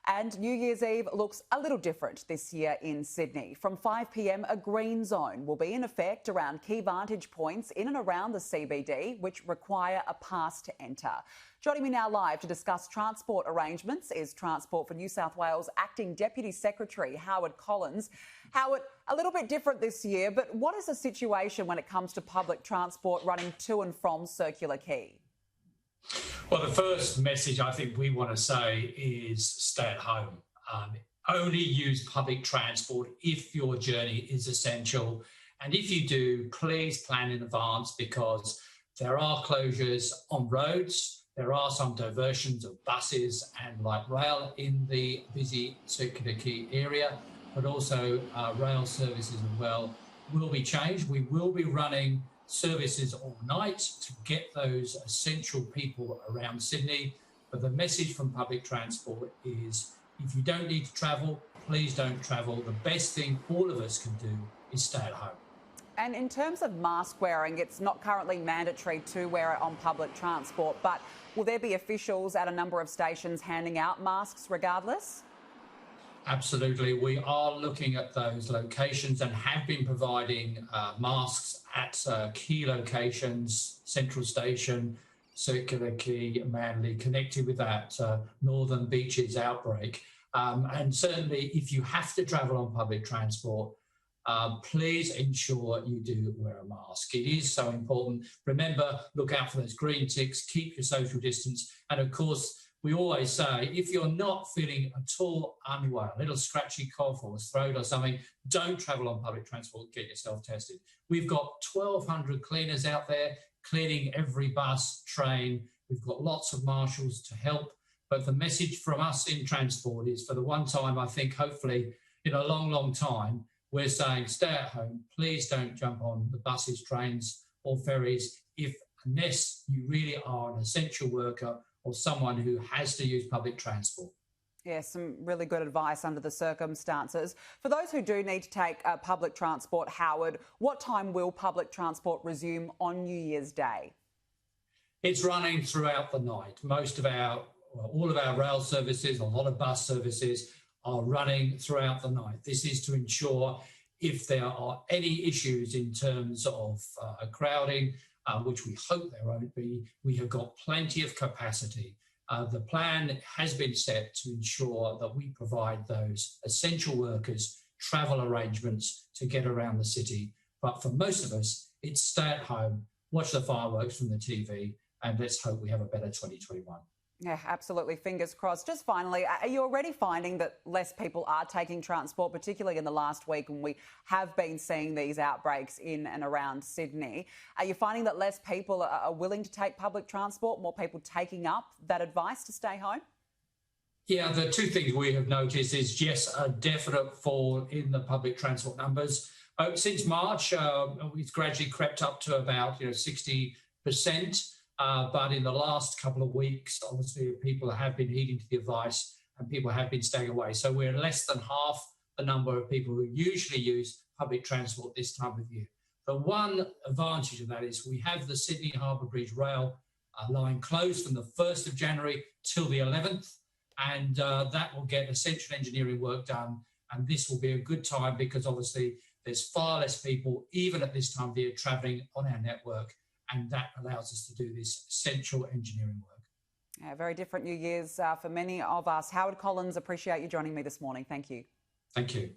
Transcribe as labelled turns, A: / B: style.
A: And New Year's Eve looks a little different this year in Sydney. From 5 p.m, a green zone will be in effect around key vantage points in and around the CBD, which require a pass to enter. Joining me now live to discuss transport arrangements is Transport for New South Wales Acting Deputy Secretary Howard Collins. Howard, a little bit different this year, but what is the situation when it comes to public transport running to and from Circular Quay?
B: Well, the first message I think we want to say is stay at home. Only use public transport if your journey is essential. And if you do, please plan in advance because there are closures on roads. There are some diversions of buses and light rail in the busy Circular Quay area, but also rail services as well will be changed. We will be running services all night to get those essential people around Sydney. But the message from public transport is if you don't need to travel, please don't travel. The best thing all of us can do is stay at home.
A: And in terms of mask wearing, it's not currently mandatory to wear it on public transport, but will there be officials at a number of stations handing out masks regardless? Absolutely.
B: We are looking at those locations and have been providing masks at key locations, Central Station, Circular Quay, Manly, connected with that Northern Beaches outbreak. And certainly if you have to travel on public transport, please ensure you do wear a mask. It is so important. Remember, look out for those green ticks, keep your social distance. And of course, we always say, if you're not feeling at all unwell, a little scratchy cough or a throat or something, don't travel on public transport, get yourself tested. We've got 1,200 cleaners out there cleaning every bus, train. We've got lots of marshals to help. But the message from us in transport is for the one time, I think, hopefully, in a long, long time, we're saying stay at home. Please don't jump on the buses, trains or ferries unless you really are an essential worker or someone who has to use public transport.
A: Yeah, some really good advice under the circumstances. For those who do need to take public transport, Howard, what time will public transport resume on New Year's Day?
B: It's running throughout the night. All of our rail services, a lot of bus services are running throughout the night. This is to ensure if there are any issues in terms of crowding, which we hope there won't be, we have got plenty of capacity. The plan has been set to ensure that we provide those essential workers travel arrangements to get around the city. But for most of us, it's stay at home, watch the fireworks from the TV, and let's hope we have a better 2021.
A: Yeah, absolutely. Fingers crossed. Just finally, are you already finding that less people are taking transport, particularly in the last week when we have been seeing these outbreaks in and around Sydney? Are you finding that less people are willing to take public transport, more people taking up that advice to stay home?
B: Yeah, the two things we have noticed is, yes, a definite fall in the public transport numbers. Since March, it's gradually crept up to about 60%. But in the last couple of weeks, obviously, people have been heeding to the advice and people have been staying away. So we're less than half the number of people who usually use public transport this time of year. The one advantage of that is we have the Sydney Harbour Bridge rail line closed from the 1st of January till the 11th, and that will get essential engineering work done. And this will be a good time because obviously there's far less people, even at this time of year, travelling on our network. And that allows us to do this essential engineering work.
A: Yeah, very different New Year's for many of us. Howard Collins, appreciate you joining me this morning. Thank you.
B: Thank you.